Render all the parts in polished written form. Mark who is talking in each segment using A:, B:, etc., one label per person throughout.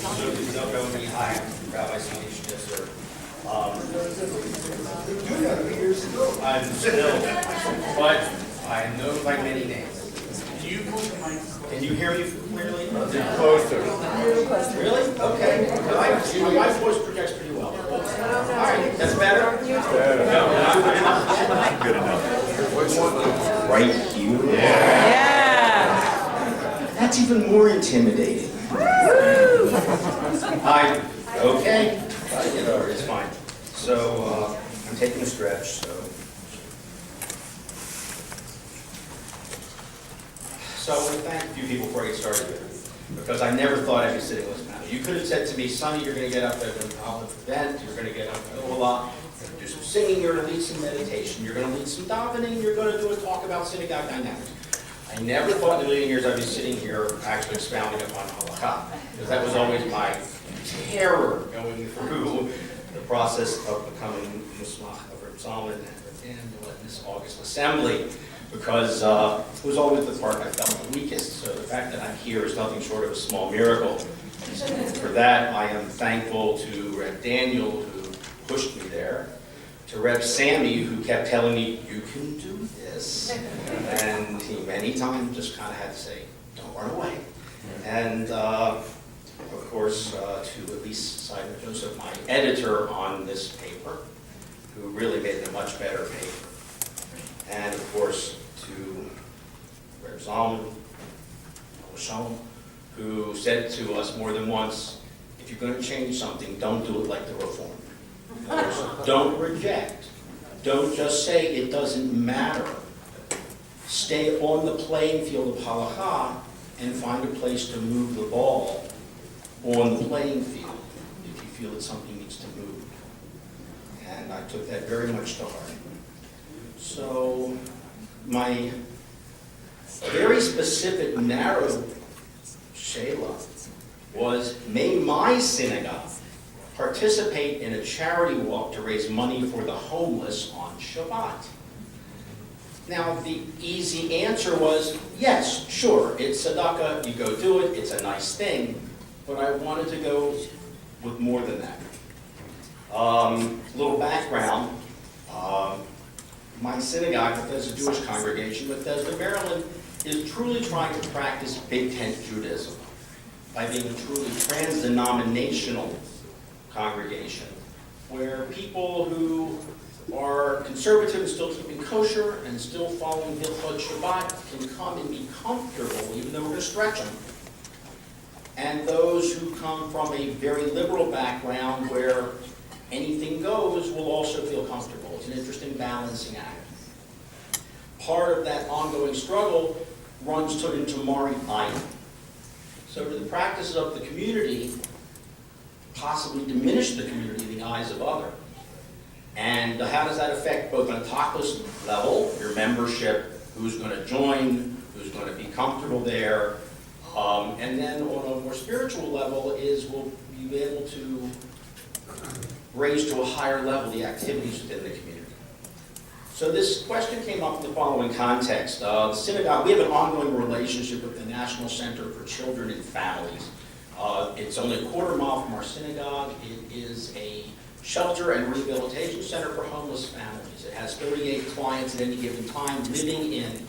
A: So you don't know me. Hi, I'm Rabbi Sonny Schnitzer. I'm still, but I am known by many names. Can you hear me clearly?
B: Closer.
A: Really? Okay. My voice projects pretty well. All right, that's better?
B: Good enough.
A: Right here?
C: Yeah.
A: That's even more intimidating. Okay. It's fine. So, I'm taking a stretch, So I want to thank a few people before I get started here, because I never thought I'd be sitting with this panel. You could have said to me, Sonny, you're going to get up at an Olive event, you're going to get up at Ohalah, you're going to do some singing, you're going to lead some meditation, you're going to lead some davening, you're going to do a talk about synagogue dynamics. I never thought in a million years I'd be sitting here actually expounding upon halacha, because that was always my terror going through the process of becoming Musmach of Reb Zalman and in this August assembly, because it was always the part I felt the weakest. So the fact that I'm here is nothing short of a small miracle. For that, I am thankful to Reb Daniel, who pushed me there, to Reb Sammy, who kept telling me, you can do this. And he many times just kind of had to say, don't run away. And of course, to Elise Seidman Joseph, my editor on this paper, who really made it a much better paper. And of course, to Reb Zalman, who said to us more than once, if you're going to change something, don't do it like the Reform. In other words, don't reject. Don't just say it doesn't matter. Stay on the playing field of halacha and find a place to move the ball on the playing field if you feel that something needs to move. And I took that very much to heart. So my very specific, narrow shayla was, may my synagogue participate in a charity walk to raise money for the homeless on Shabbat? Now, the easy answer was, yes, sure, it's tzedakah, you go do it, it's a nice thing, but I wanted to go with more than that. Little background, my synagogue, Bethesda Jewish Congregation, Bethesda, Maryland, is truly trying to practice Big Tent Judaism by being a truly trans-denominational congregation, where people who are conservative and still keeping kosher and still following Hilchot Shabbat can come and be comfortable, even though we're going to stretch them. And those who come from a very liberal background where anything goes will also feel comfortable. It's an interesting balancing act. Part of that ongoing struggle runs into Mari Ayin. So to the practices of the community, possibly diminish the community in the eyes of others. And how does that affect both on a tachlis level, your membership, who's going to join, who's going to be comfortable there, and then on a more spiritual level is we'll be able to raise to a higher level the activities within the community. So this question came up in the following context. The synagogue, we have an ongoing relationship with the National Center for Children and Families. It's only a quarter mile from our synagogue. It is a shelter and rehabilitation center for homeless families. It has 38 clients at any given time living in,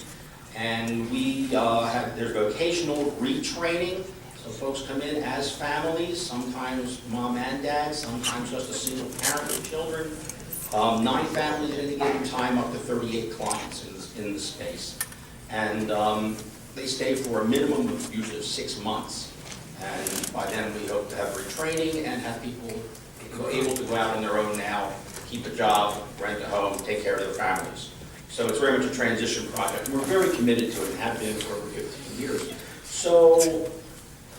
A: and we there's vocational retraining. So folks come in as families, sometimes mom and dad, sometimes just a single parent with children. 9 families at any given time, up to 38 clients in the space. And they stay for a minimum of usually 6 months. And by then we hope to have retraining and have people able to go out on their own now, keep a job, rent a home, take care of their families. So it's very much a transition project. We're very committed to it and have been for over 15 years. So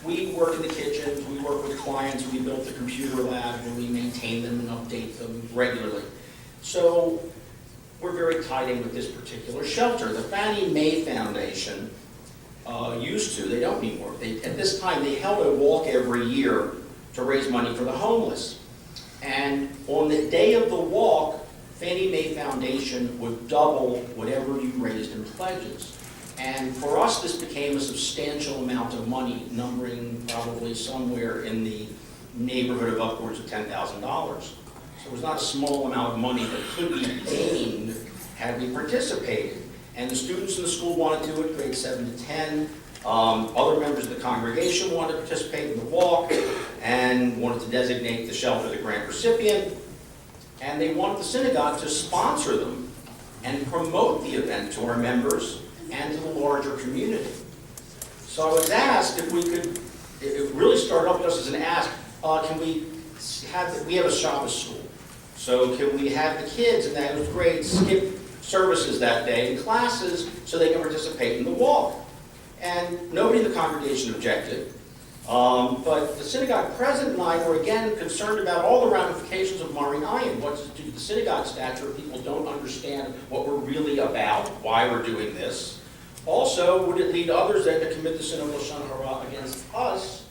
A: we work in the kitchens, we work with clients, we built a computer lab where we maintain them and update them regularly. So we're very tied in with this particular shelter. The Fannie Mae Foundation used to, they don't anymore. At this time, they held a walk every year to raise money for the homeless. And on the day of the walk, Fannie Mae Foundation would double whatever you raised in pledges. And for us, this became a substantial amount of money, numbering probably somewhere in the neighborhood of upwards of $10,000. So it was not a small amount of money that could be gained had we participated. And the students in the school wanted to do it, grades 7 to 10. Other members of the congregation wanted to participate in the walk and wanted to designate the shelter the grant recipient. And they wanted the synagogue to sponsor them and promote the event to our members and to the larger community. So I was asked if we could, it really started off just as an ask, can we have a Shabbos school. So can we have the kids in those grades skip services that day in classes so they can participate in the walk? And nobody in the congregation objected. But the synagogue president and I were again concerned about all the ramifications of Mari Ayin. What does it do to the synagogue stature if people don't understand what we're really about, why we're doing this? Also, would it lead others then to commit the sin of Lashon Hara against us,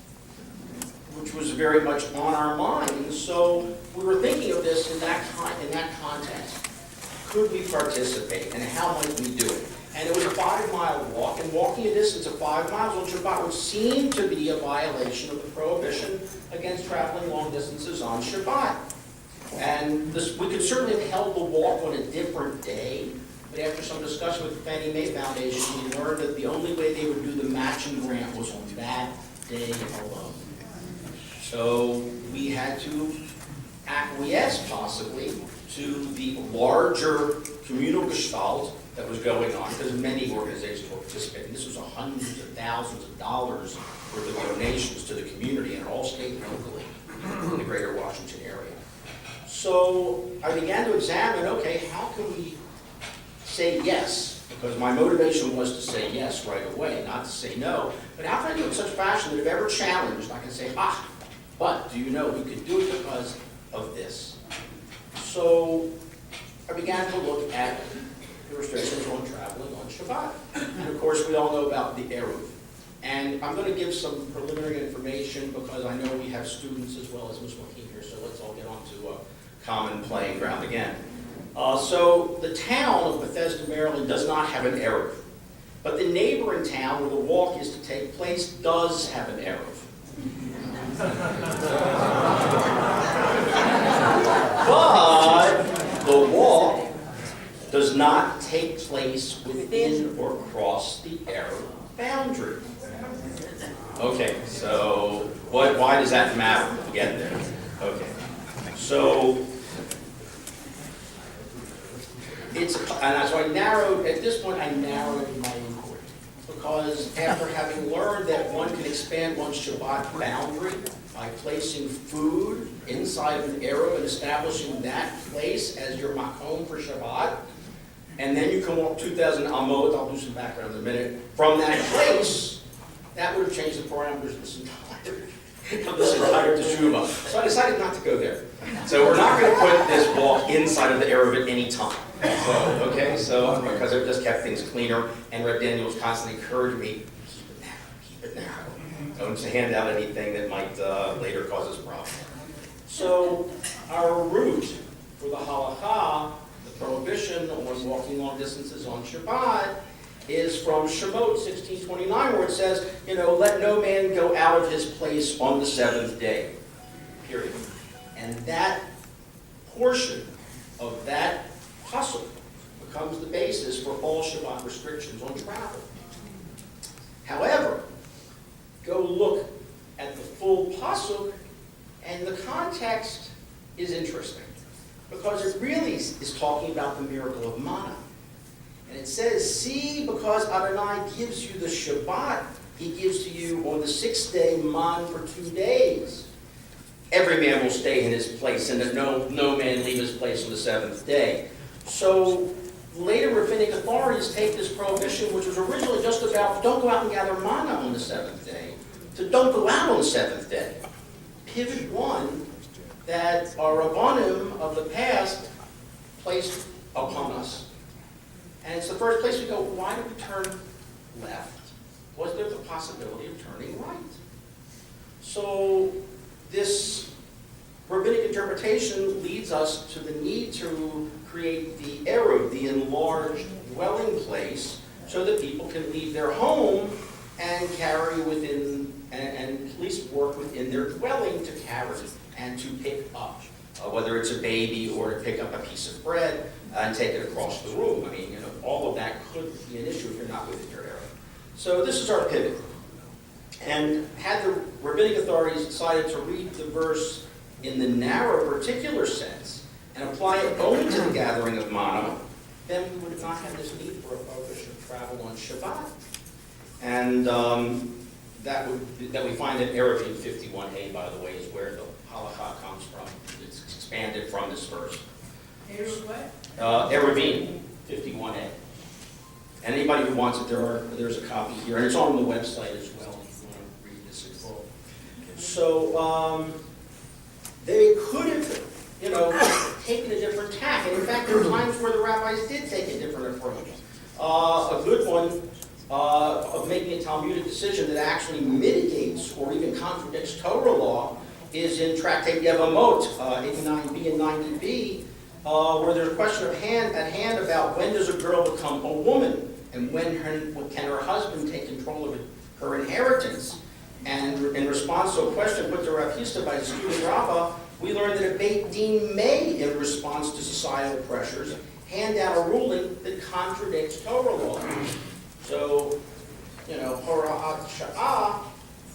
A: which was very much on our minds? So we were thinking of this in that context. Could we participate, and how might we do it? And it was a 5-mile walk, and walking a distance of 5 miles on Shabbat would seem to be a violation of the prohibition against traveling long distances on Shabbat. And we could certainly have held the walk on a different day, but after some discussion with the Fannie Mae Foundation, we learned that the only way they would do the matching grant was on that day alone. So we had to acquiesce possibly to the larger communal gestalt that was going on, because many organizations were participating. This was hundreds of thousands of dollars worth of donations to the community, and all state and locally in the greater Washington area. So I began to examine, okay, how can we say yes? Because my motivation was to say yes right away, not to say no. But how can I do it in such fashion that if ever challenged, I can say, but do you know we could do it because of this? So I began to look at the restrictions on traveling on Shabbat. And of course, we all know about the Eruv. And I'm going to give some preliminary information because I know we have students as well as Ms. Joaquin here, so let's all get on to a common playing ground again. So the town of Bethesda, Maryland does not have an Eruv. But the neighboring town where the walk is to take place does have an Eruv. But the walk does not take place within or across the Eruv boundary. Okay, so why does that matter? We'll get there. Okay, so so I narrowed, at this point I narrowed my inquiry, because after having learned that one can expand one's Shabbat boundary by placing food inside of an Eruv and establishing that place as your makom for Shabbat, and then you can walk 2,000 amot, I'll do some background in a minute, from that place, that would have changed the parameters of this entire teshuvah. So I decided not to go there. So we're not going to put this walk inside of the Eruv at any time. So, because it just kept things cleaner, and Reb Daniel was constantly encouraging me, keep it narrow. Don't hand out anything that might later cause us problems. So our route for the halacha, the prohibition on walking long distances on Shabbat, is from Shemot 16:29, where it says, let no man go out of his place on the seventh day, period. And that portion of that pasuk becomes the basis for all Shabbat restrictions on travel. However, go look at the full pasuk, and the context is interesting, because it really is talking about the miracle of manna. And it says, see, because Adonai gives you the Shabbat, he gives to you on the 6th day man for 2 days. Every man will stay in his place, and that no man leave his place on the 7th day. So later rabbinic authorities take this prohibition, which was originally just about don't go out and gather manna on the 7th day, to don't go out on the 7th day. Pivot one that our Rabbanim of the past placed upon us. And it's the first place we go, why did we turn left? Was there the possibility of turning right? So this rabbinic interpretation leads us to the need to create the Eruv, the enlarged dwelling place, so that people can leave their home and carry within, and at least work within their dwelling to carry and to pick up, whether it's a baby or to pick up a piece of bread and take it across the room. I mean, you know, all of that could be an issue if you're not within your area. So this is our pivot. And had the rabbinic authorities decided to read the verse in the narrow particular sense and apply it only to the gathering of mana, then we would not have this need for a prohibition of travel on Shabbat. And that we find in Eruvin 51a, by the way, is where the halacha comes from. It's expanded from this verse. Eruvin 51a. And anybody who wants it, there's a copy here, and it's on the website as well if you want to read this in full. So they could have, you know, taken a different tack, and in fact, there were times where the rabbis did take a different approach. A good one of making a Talmudic decision that actually mitigates or even contradicts Torah law is in Tractate Yevamot, 89b and 90b, where there's a question at hand about when does a girl become a woman, and when can her husband take control of her inheritance. And in response to a question put to Rav Hista by the student Rabbah, we learned that a Beit Din may, in response to societal pressures, hand down a ruling that contradicts Torah law. So, you know, Hora'at Sha'ah,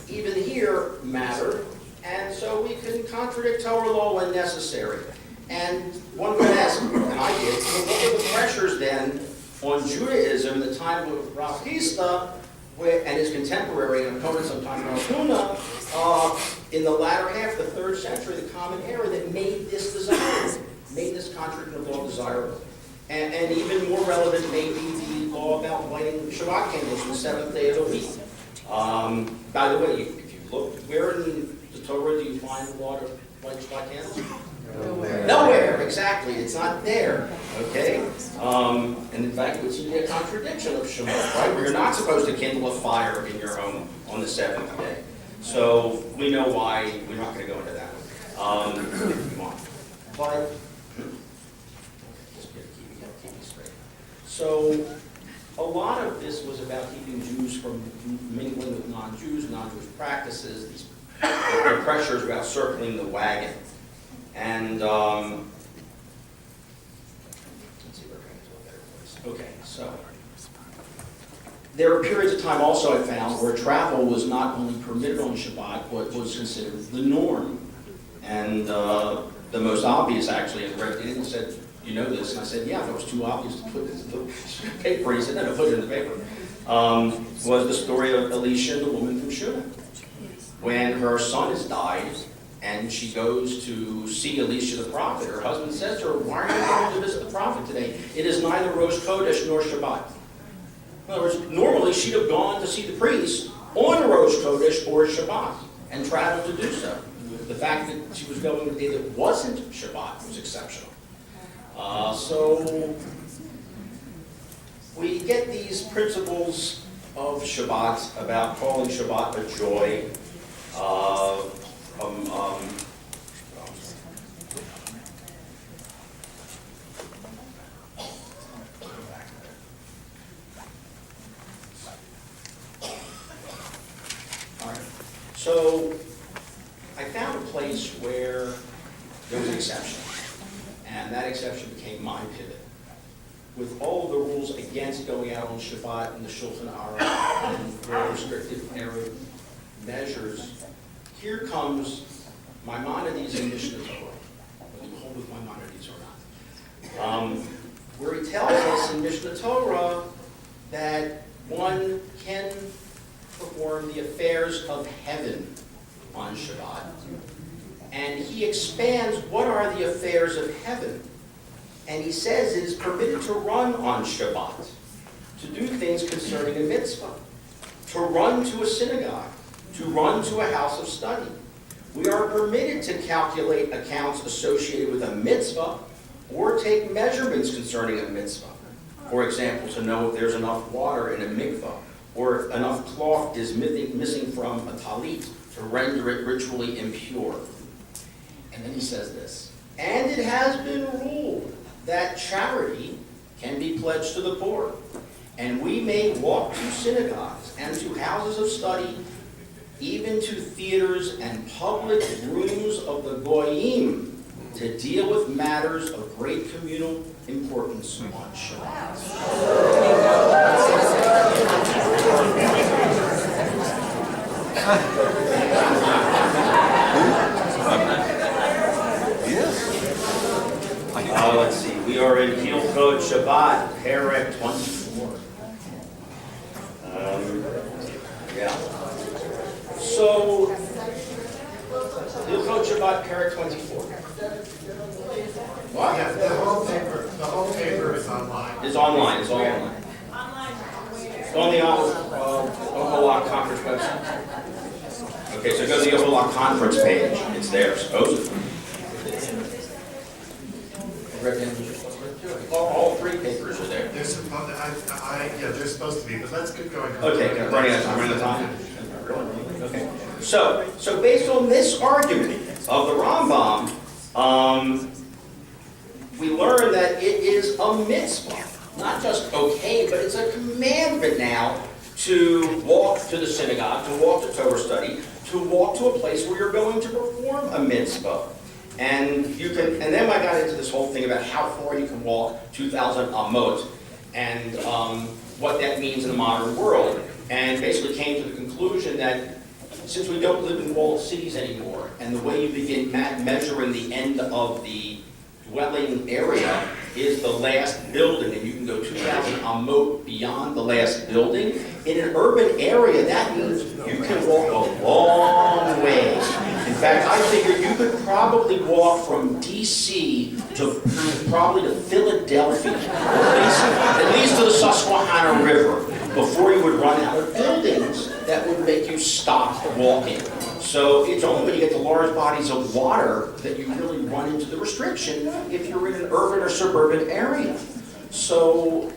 A: even here, mattered, and so we can contradict Torah law when necessary. And one could ask, and I did, well, what were the pressures then on Judaism in the time of Rav Hista and his contemporary and opponent sometime Rav Huna, in the latter half of the 3rd century, the Common Era, that made this desirable, made this contradiction of law desirable. And even more relevant may be the law about lighting Shabbat candles on the 7th day of the week. By the way, if you look, where in the Torah do you find the law to light Shabbat candles? Nowhere. Nowhere, exactly. It's not there. Okay? And in fact, it would seem to be a contradiction of Shabbat, right? Where you're not supposed to kindle a fire in your home on the 7th day. So we know why. We're not going to go into that if you want. But so a lot of this was about keeping Jews from mingling with non-Jews, non-Jewish practices, these pressures about circling the wagon. And let's see, we're going to a better place. Okay, so there were periods of time also I found where travel was not only permitted on Shabbat, but was considered the norm. And the most obvious, actually, I read it and said, you know this, and I said, yeah, that was too obvious to put this in the paper. He said, no, put it in the paper. Was the story of Elisha, the woman from Shunem. When her son has died, and she goes to see Elisha the prophet, her husband says to her, why are you going to visit the prophet today? It is neither Rosh Chodesh nor Shabbat. In other words, normally she'd have gone to see the priest on Rosh Chodesh or Shabbat and traveled to do so. The fact that she was going a day that wasn't Shabbat was exceptional. So we get these principles of Shabbat about calling Shabbat a joy. So I found a place where there was an exception, and that exception became my pivot. With all of the rules against going out on Shabbat and the Shulchan Aruch and very restrictive Erev measures, here comes Maimonides in Mishnah Torah, whether you hold with Maimonides or not, where he tells us in Mishnah Torah that one can perform the affairs of heaven on Shabbat. And he expands what are the affairs of heaven. And he says it is permitted to run on Shabbat, to do things concerning a mitzvah, to run to a synagogue, to run to a house of study. We are permitted to calculate accounts associated with a mitzvah or take measurements concerning a mitzvah. For example, to know if there's enough water in a mikvah, or if enough cloth is missing from a talit to render it ritually impure. And then he says this, and it has been ruled that charity can be pledged to the poor, And we may walk to synagogues and to houses of study, even to theaters and public rooms of the goyim, to deal with matters of great communal importance on Shabbat. Let's see, we are in Hilchot Shabbat, Perek 24. Yeah. So, Hilchot Shabbat, Perek 24. What?
D: Yeah, the whole paper is online.
A: It's online, it's all online. It's on the Ohalah conference website. Okay, so go to the Ohalah conference page. It's there, supposedly. All three papers are there.
D: They're supposed, they're supposed to be, but let's get going.
A: Okay, running out of time. Okay. So based on this argument of the Rambam, we learn that it is a mitzvah, not just okay, but it's a commandment now to walk to the synagogue, to walk to Torah study, to walk to a place where you're going to perform a mitzvah. And then I got into this whole thing about how far you can walk, 2,000 amot, and what that means in the modern world. And basically came to the conclusion that since we don't live in walled cities anymore, and the way you begin measuring the end of the dwelling area is the last building, and you can go 2,000 amot beyond the last building. In an urban area, that means you can walk a long way. In fact, I figure you could probably walk from D.C. to probably to Philadelphia, at least to the Susquehanna River, before you would run out of buildings that would make you stop walking. So it's only when you get to large bodies of water that you really run into the restriction if you're in an urban or suburban area. So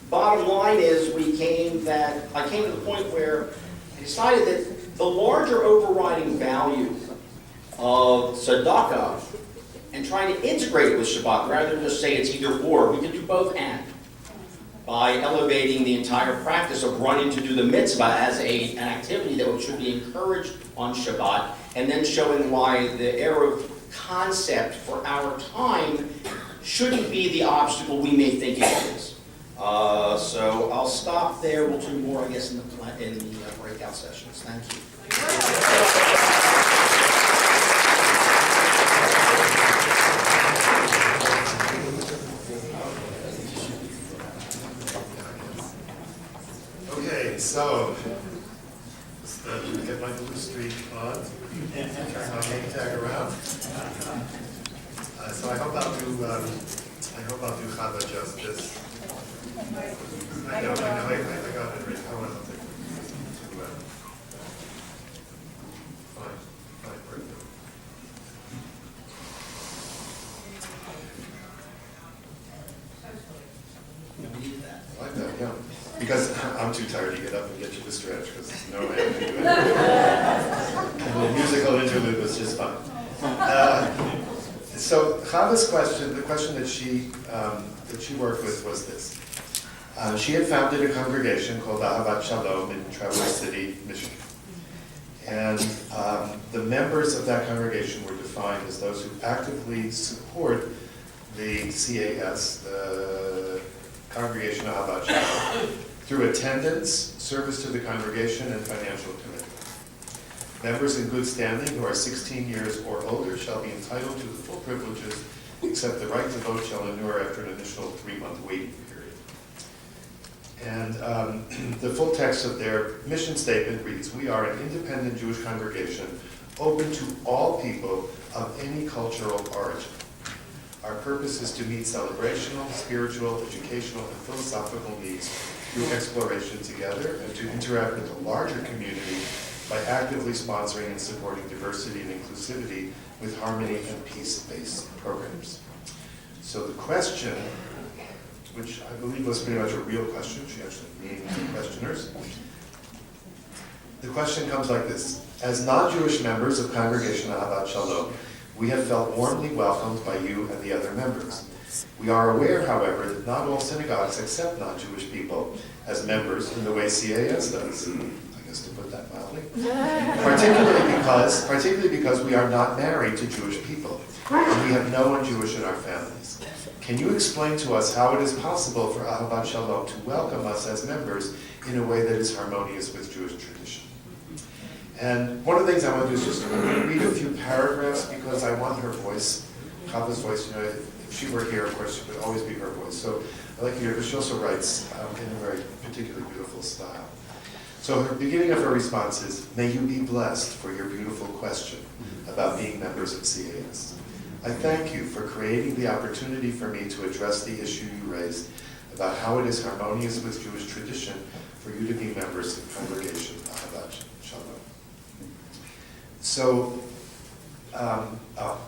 A: bottom line is I came to the point where I decided that the larger overriding value of tzedakah and trying to integrate it with Shabbat rather than just say it's either or, we can do both and. By elevating the entire practice of running to do the mitzvah as an activity that should be encouraged on Shabbat, and then showing why the Erev concept for our time shouldn't be the obstacle we may think it is. So I'll stop there. We'll do more, I guess, in the breakout sessions. Thank you.
D: Okay, so, let's get my blue streak on. Turn my name tag around. So I hope I'll do Chava justice. I got it right. I want to fine, perfect. I like that, yeah. Because I'm too tired to get up and get you to stretch, because there's no way I can do it. And the musical interlude was just fun. So Chava's question, the question that she worked with was this. She had founded a congregation called Ahavat Shalom in Traverse City, Michigan. And the members of that congregation were defined as those who actively support the CAS, the Congregation of Ahavat Shalom, through attendance, service to the congregation, and financial commitment. Members in good standing who are 16 years or older shall be entitled to the full privileges, except the right to vote shall endure after an initial 3-month waiting period. And the full text of their mission statement reads, "We are an independent Jewish congregation open to all people of any cultural origin. Our purpose is to meet celebrational, spiritual, educational, and philosophical needs through exploration together, and to interact with the larger community by actively sponsoring and supporting diversity and inclusivity with harmony and peace-based programs." So the question, which I believe was pretty much a real question, she actually named the questioners. The question comes like this. As non-Jewish members of Congregation Ahavat Shalom, we have felt warmly welcomed by you and the other members. We are aware, however, that not all synagogues accept non-Jewish people as members in the way CAS does, I guess to put that mildly. Particularly because we are not married to Jewish people, and we have no one Jewish in our families. Can you explain to us how it is possible for Ahavat Shalom to welcome us as members in a way that is harmonious with Jewish tradition? And one of the things I want to do is just read a few paragraphs because I want her voice, Chava's voice. You know, if she were here, of course, it would always be her voice. So I'd like you to hear, because she also writes in a very particularly beautiful style. So her beginning of her response is, "May you be blessed for your beautiful question about being members of CAS. I thank you for creating the opportunity for me to address the issue you raised about how it is harmonious with Jewish tradition for you to be members of Congregation Ahavat Shalom."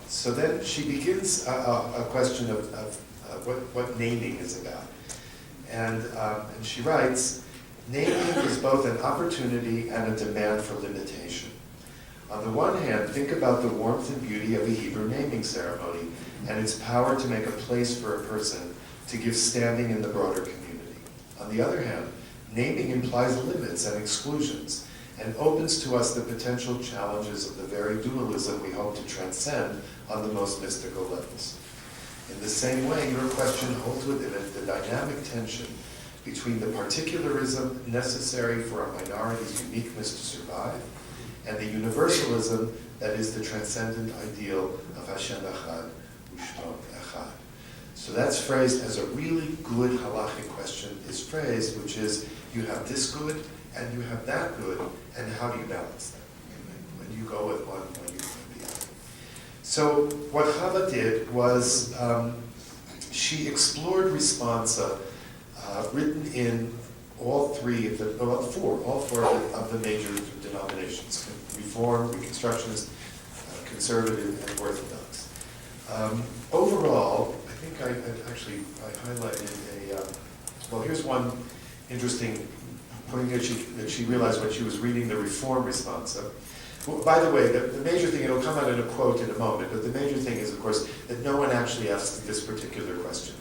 D: So then she begins a question of what naming is about. And she writes, "Naming is both an opportunity and a demand for limitation. On the one hand, think about the warmth and beauty of a Hebrew naming ceremony and its power to make a place for a person to give standing in the broader community. On the other hand, naming implies limits and exclusions and opens to us the potential challenges of the very dualism we hope to transcend on the most mystical levels. In the same way, your question holds within it the dynamic tension between the particularism necessary for a minority's uniqueness to survive and the universalism that is the transcendent ideal of Hashem Echad, Ushtom Echad." So that's phrased as a really good halachic question is phrased, which is, you have this good and you have that good, and how do you balance them? When you go with one, when you go with the other. So what Chava did was she explored responsa written in all four of the major denominations: Reform, Reconstructionist, Conservative, and Orthodox. Overall, I think I highlighted well, here's one interesting point that she realized when she was reading the Reform responsa. Well, by the way, the major thing, it'll come out in a quote in a moment, but the major thing is, of course, that no one actually asks this particular question,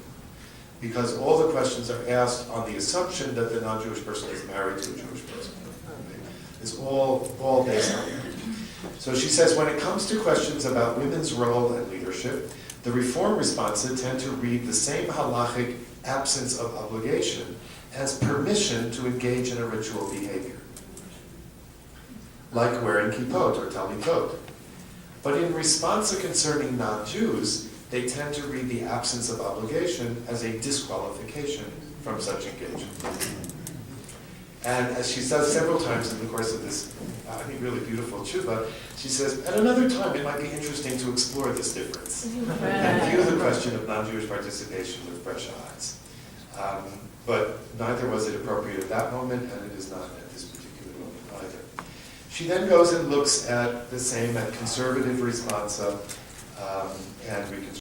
D: because all the questions are asked on the assumption that the non-Jewish person is married to a Jewish person. It's all based on that. So she says, when it comes to questions about women's role and leadership, the Reform responsa tend to read the same halachic absence of obligation as permission to engage in a ritual behavior, like wearing kippot or talitot. But in responsa concerning non-Jews, they tend to read the absence of obligation as a disqualification from such engagement. And as she says several times in the course of this, I think, really beautiful tshuva, she says, at another time it might be interesting to explore this difference and view the question of non-Jewish participation with fresh eyes. But neither was it appropriate at that moment, and it is not at this particular moment either. She then goes and looks at the same, at conservative responsa and Reconstruction